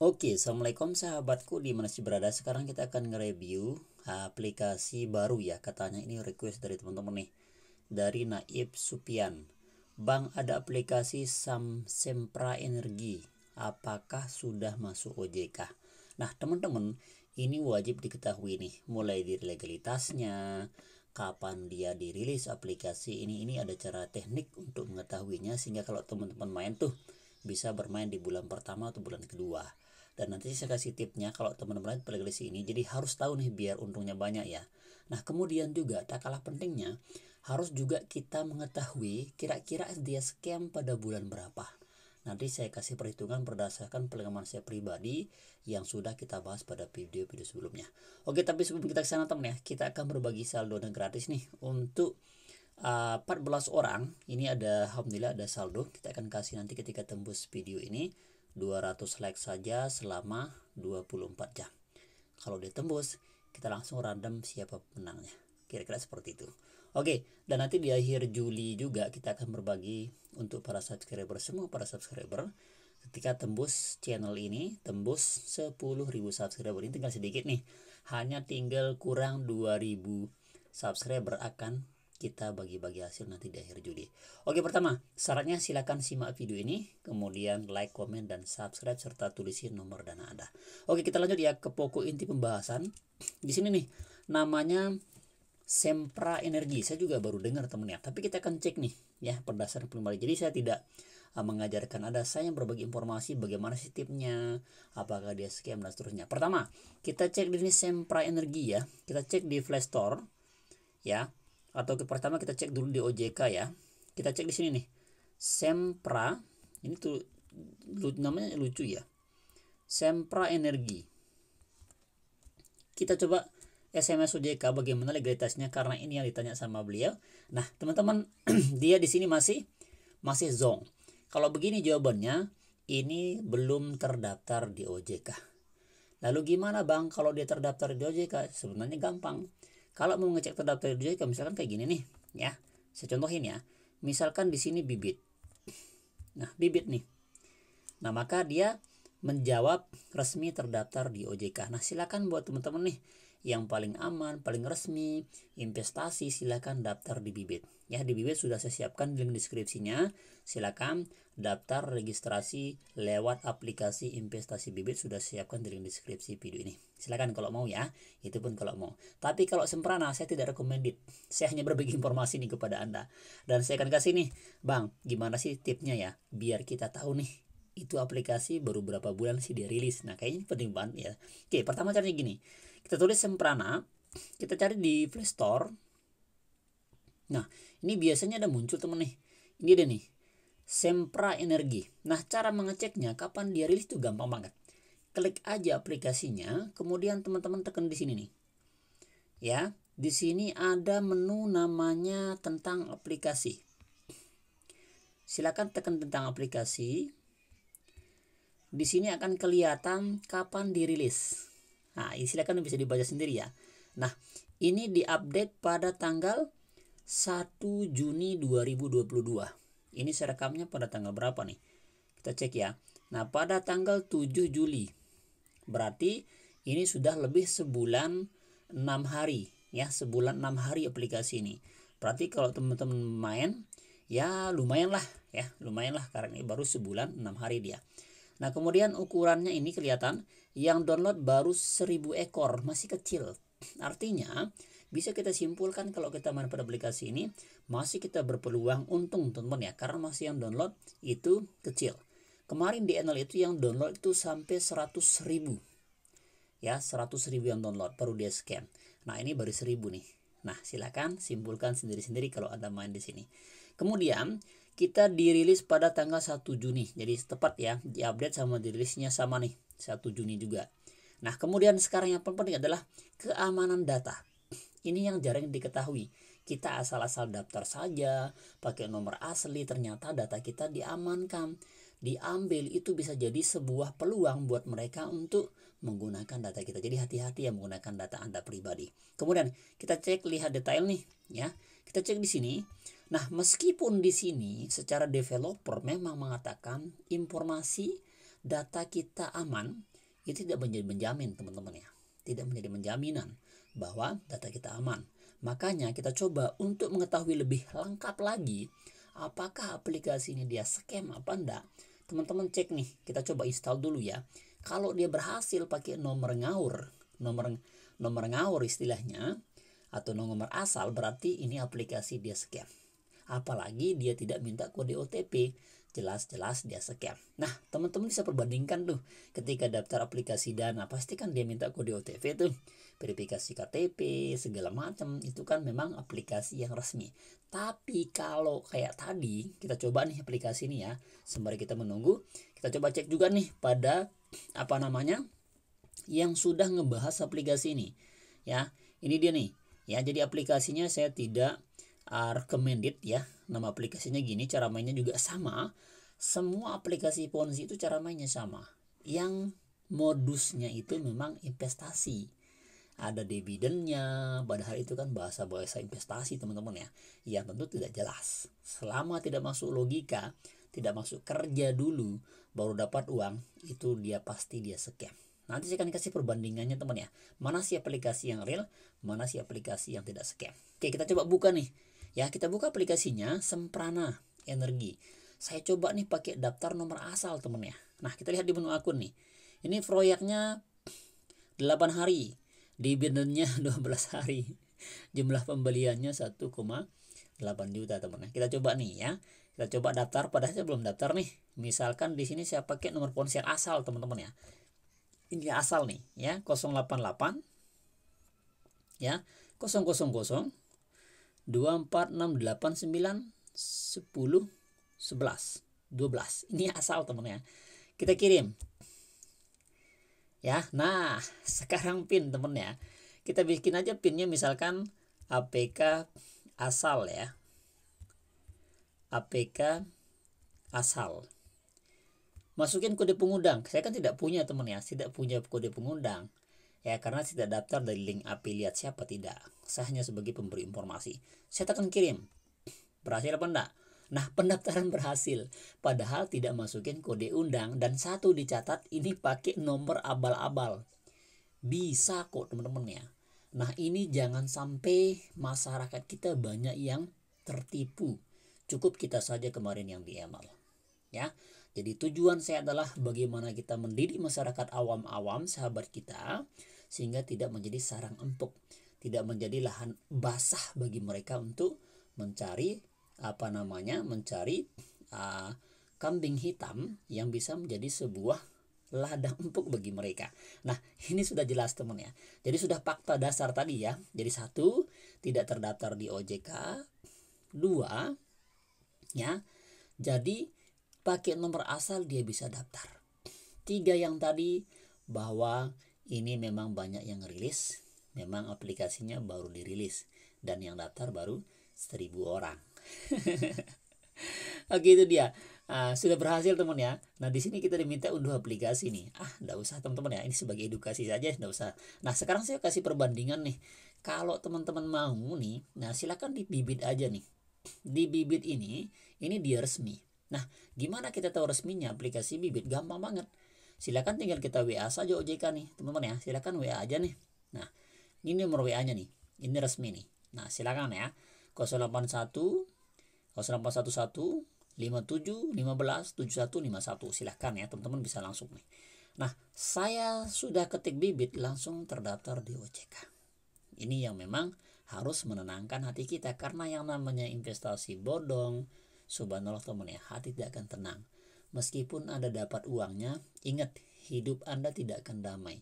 Oke, assalamualaikum sahabatku di mana sih berada. Sekarang kita akan nge-review aplikasi baru ya. Katanya ini request dari teman-teman nih, dari Naib Supian. Bang, ada aplikasi Sempra Energi, apakah sudah masuk OJK? Nah teman-teman, ini wajib diketahui nih, mulai dari legalitasnya, kapan dia dirilis aplikasi ini ada cara teknik untuk mengetahuinya, sehingga kalau teman-teman main tuh bisa bermain di bulan pertama atau bulan kedua. Dan nanti saya kasih tipnya kalau teman-teman aplikasi ini, jadi harus tahu nih biar untungnya banyak ya. Nah kemudian juga tak kalah pentingnya, harus juga kita mengetahui kira-kira dia scam pada bulan berapa. Nanti saya kasih perhitungan berdasarkan pengalaman saya pribadi yang sudah kita bahas pada video-video sebelumnya. Oke, tapi sebelum kita ke sana teman ya, kita akan berbagi saldo dan gratis nih untuk 14 orang. Ini ada, alhamdulillah ada saldo. Kita akan kasih nanti ketika tembus video ini 200 like saja selama 24 jam. Kalau dia tembus, kita langsung random siapa pemenangnya. Kira-kira seperti itu. Oke, dan nanti di akhir Juli juga kita akan berbagi untuk para subscriber, semua para subscriber. Ketika tembus channel ini, tembus 10.000 subscriber, ini tinggal sedikit nih. Hanya tinggal kurang 2.000 subscriber akan kita bagi-bagi hasil nanti di akhir Juli. Oke, pertama syaratnya silakan simak video ini, kemudian like, komen, dan subscribe serta tulisin nomor dana Anda. Oke, kita lanjut ya ke pokok inti pembahasan. Di sini nih namanya Sempra Energi. Saya juga baru dengar temen ya, tapi kita akan cek nih ya berdasarkan pribadi. Jadi saya tidak mengajarkan Anda, saya yang berbagi informasi bagaimana sih tipnya, apakah dia scam dan seterusnya. Pertama, kita cek di sini Sempra Energi ya. Kita cek di Play Store ya. Atau pertama kita cek dulu di OJK ya. Kita cek di sini nih. Sempra, ini tuh namanya lucu ya. Sempra Energi. Kita coba SMS OJK bagaimana legalitasnya, karena ini yang ditanya sama beliau. Nah, teman-teman, dia di sini masih zong. Kalau begini jawabannya, ini belum terdaftar di OJK. Lalu gimana Bang kalau dia terdaftar di OJK? Sebenarnya gampang. Kalau mau ngecek terdaftar di OJK, misalkan kayak gini nih, ya. Saya contohin ya. Misalkan di sini bibit. Nah, bibit nih. Nah, maka dia menjawab resmi terdaftar di OJK. Nah, silakan buat teman-teman nih yang paling aman, paling resmi, investasi, silakan daftar di Bibit. Ya, di Bibit sudah saya siapkan link deskripsinya. Silakan daftar registrasi lewat aplikasi investasi Bibit, sudah siapkan di link deskripsi video ini. Silakan kalau mau ya, itu pun kalau mau. Tapi kalau Semprana saya tidak recommended. Saya hanya berbagi informasi nih kepada Anda. Dan saya akan kasih nih, Bang, gimana sih tipnya ya biar kita tahu nih itu aplikasi baru berapa bulan sih dia rilis. Nah, kayaknya penting banget ya. Oke, pertama caranya gini. Kita tulis Semprana, kita cari di Play Store. Nah, ini biasanya ada muncul temen nih. Ini dia nih, Sempra Energi. Nah, cara mengeceknya kapan dia rilis itu gampang banget. Klik aja aplikasinya, kemudian teman-teman tekan di sini nih. Ya, di sini ada menu namanya tentang aplikasi. Silakan tekan tentang aplikasi. Di sini akan kelihatan kapan dirilis. Nah, silakan bisa dibaca sendiri ya. Nah, ini diupdate pada tanggal 1 Juni 2022. Ini saya rekamnya pada tanggal berapa nih? Kita cek ya. Nah, pada tanggal 7 Juli. Berarti ini sudah lebih sebulan 6 hari ya, sebulan 6 hari aplikasi ini. Berarti kalau teman-teman main ya lumayan lah karena ini baru sebulan 6 hari dia. Nah, kemudian ukurannya ini kelihatan, yang download baru 1000 ekor, masih kecil. Artinya bisa kita simpulkan kalau kita main pada aplikasi ini masih kita berpeluang untung teman-teman ya, karena masih yang download itu kecil. Kemarin di NL itu yang download itu sampai 100.000 ya, 100.000 yang download baru dia scan. Nah, ini baru 1000 nih. Nah, silakan simpulkan sendiri-sendiri kalau Anda main di sini. Kemudian kita dirilis pada tanggal 1 Juni. Jadi tepat ya, diupdate sama dirilisnya sama nih, 1 Juni juga. Nah, kemudian sekarang yang penting adalah keamanan data. Ini yang jarang diketahui. Kita asal-asal daftar saja, pakai nomor asli, ternyata data kita diamankan. Diambil, itu bisa jadi sebuah peluang buat mereka untuk menggunakan data kita. Jadi hati-hati ya menggunakan data Anda pribadi. Kemudian kita cek, lihat detail nih ya. Kita cek di sini. Nah, meskipun di sini secara developer memang mengatakan informasi data kita aman, itu tidak menjadi menjamin teman-teman ya. Tidak menjadi menjaminan bahwa data kita aman. Makanya kita coba untuk mengetahui lebih lengkap lagi apakah aplikasi ini dia scam apa enggak. Teman-teman cek nih, kita coba install dulu ya. Kalau dia berhasil pakai nomor ngawur istilahnya, atau nomor asal, berarti ini aplikasi dia scam. Apalagi dia tidak minta kode OTP, jelas-jelas dia scam. Nah, teman-teman bisa perbandingkan tuh, ketika daftar aplikasi Dana pasti kan dia minta kode OTP tuh, verifikasi KTP segala macam, itu kan memang aplikasi yang resmi. Tapi kalau kayak tadi, kita coba nih aplikasi ini ya, sembari kita menunggu, kita coba cek juga nih pada yang sudah ngebahas aplikasi ini ya. Ini dia nih ya, jadi aplikasinya saya tidak recommended ya. Nama aplikasinya gini, cara mainnya juga sama. Semua aplikasi Ponzi itu cara mainnya sama. Yang modusnya itu memang investasi. Ada dividennya, padahal itu kan bahasa-bahasa investasi teman-teman ya. Yang tentu tidak jelas. Selama tidak masuk logika, tidak masuk kerja dulu, baru dapat uang, itu dia pasti dia scam. Nanti saya akan kasih perbandingannya teman ya. Mana sih aplikasi yang real, mana sih aplikasi yang tidak scam. Oke, kita coba buka nih. Ya, kita buka aplikasinya Semprana Energi. Saya coba nih pakai daftar nomor asal teman ya. Nah, kita lihat di menu akun nih. Ini proyeknya 8 hari. Dividennya 12 hari. Jumlah pembeliannya 1,8 juta teman ya. Kita coba nih ya. Kita coba daftar, padahal saya belum daftar nih. Misalkan di sini saya pakai nomor ponsel asal teman-teman ya. Ini asal nih ya, 088 ya, 000 24689 10 11 12. Ini asal teman ya. Kita kirim. Ya, nah sekarang pin temen ya. Kita bikin aja pinnya misalkan APK asal ya. APK asal. Masukin kode pengundang. Saya kan tidak punya teman ya, tidak punya kode pengundang. Ya, karena tidak daftar dari link afiliat siapa tidak. Saya hanya sebagai pemberi informasi. Saya tekan kirim. Berhasil apa enggak? Nah, pendaftaran berhasil. Padahal tidak masukin kode undang, dan satu dicatat ini pakai nomor abal-abal. Bisa kok teman-teman ya. Nah, ini jangan sampai masyarakat kita banyak yang tertipu. Cukup kita saja kemarin yang di email. Ya. Jadi tujuan saya adalah bagaimana kita mendidik masyarakat awam-awam sahabat kita sehingga tidak menjadi sarang empuk, tidak menjadi lahan basah bagi mereka untuk mencari kambing hitam yang bisa menjadi sebuah ladang empuk bagi mereka. Nah, ini sudah jelas teman ya. Jadi sudah fakta dasar tadi ya. Jadi 1, tidak terdaftar di OJK. 2, ya. Jadi pakai nomor asal dia bisa daftar. 3 yang tadi, bahwa ini memang banyak yang rilis, memang aplikasinya baru dirilis dan yang daftar baru 1000 orang. Oke, itu dia. Sudah berhasil teman ya. Nah, di sini kita diminta unduh aplikasi nih. Enggak usah teman-teman ya. Ini sebagai edukasi saja, enggak usah. Nah, sekarang saya kasih perbandingan nih. Kalau teman-teman mau nih, nah silakan di Bibit aja nih. Di Bibit ini dia resmi. Nah, gimana kita tahu resminya aplikasi Bibit? Gampang banget. Silakan tinggal kita WA saja OJK nih, teman-teman ya. Silakan WA aja nih. Nah, ini nomor WA-nya nih. Ini resmi nih. Nah, silakan ya. 081 0811 57 15 7151. Silakan ya, teman-teman bisa langsung nih. Nah, saya sudah ketik Bibit langsung terdaftar di OJK. Ini yang memang harus menenangkan hati kita, karena yang namanya investasi bodong, subhanallah teman ya, hati tidak akan tenang. Meskipun Anda dapat uangnya, ingat hidup Anda tidak akan damai.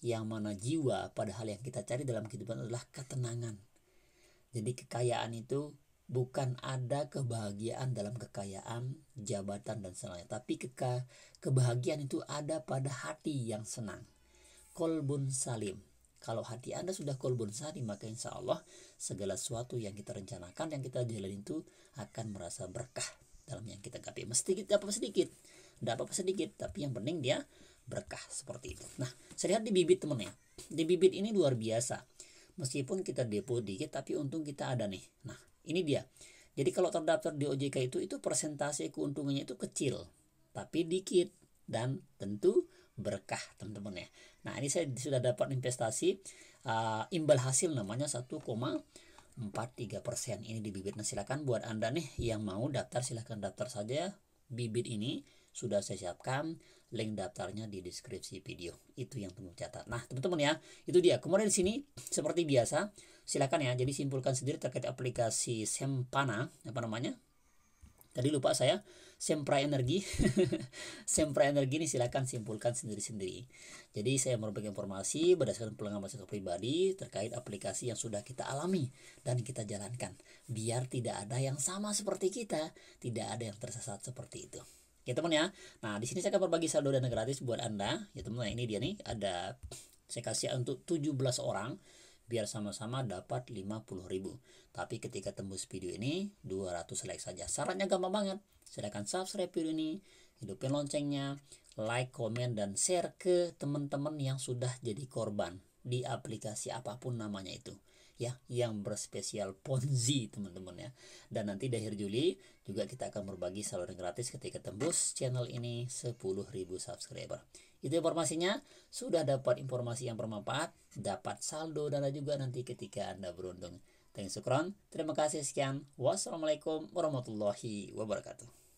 Yang mana jiwa, padahal yang kita cari dalam kehidupan adalah ketenangan. Jadi kekayaan itu bukan ada kebahagiaan dalam kekayaan, jabatan dan sebagainya, tapi kebahagiaan itu ada pada hati yang senang. Kolbun salim. Kalau hati Anda sudah kolbun salim, maka insya Allah segala sesuatu yang kita rencanakan, yang kita jalani itu akan merasa berkah dalam yang kita gapai. Sedikit sedikit, tidak apa-apa sedikit, tapi yang penting dia berkah seperti itu. Nah, saya lihat di Bibit teman ya. Di Bibit ini luar biasa. Meskipun kita depo dikit, tapi untung kita ada nih. Nah, ini dia. Jadi kalau terdaftar di OJK itu persentase keuntungannya itu kecil, tapi dikit, dan tentu berkah teman-teman ya. Nah ini saya sudah dapat investasi imbal hasil namanya 1,43%. Ini di bibit. Nah silakan buat Anda nih yang mau daftar, silakan daftar saja. Bibit ini sudah saya siapkan, link daftarnya di deskripsi video. Itu yang teman catat. Nah teman-teman ya, itu dia. Kemudian di sini seperti biasa silakan ya, jadi simpulkan sendiri terkait aplikasi Sempana, apa namanya tadi lupa saya, Sempra Energi. Sempra Energi ini silakan simpulkan sendiri-sendiri. Jadi saya berbagi informasi berdasarkan pengalaman saya pribadi terkait aplikasi yang sudah kita alami dan kita jalankan, biar tidak ada yang sama seperti kita, tidak ada yang tersesat seperti itu. Ya teman ya. Nah di sini saya akan berbagi saldo dana gratis buat Anda. Ya teman, ini dia nih, ada saya kasih untuk 17 orang biar sama-sama dapat 50.000. Tapi ketika tembus video ini 200 like saja. Syaratnya gampang banget. Silakan subscribe video ini, hidupin loncengnya, like, komen, dan share ke teman-teman yang sudah jadi korban di aplikasi apapun namanya itu ya, yang berspesial Ponzi teman-teman ya. Dan nanti di akhir Juli juga kita akan berbagi saluran gratis ketika tembus channel ini 10.000 subscriber. Itu informasinya. Sudah dapat informasi yang bermanfaat, dapat saldo dana juga nanti ketika Anda beruntung. Terima kasih, sekian. Wassalamualaikum warahmatullahi wabarakatuh.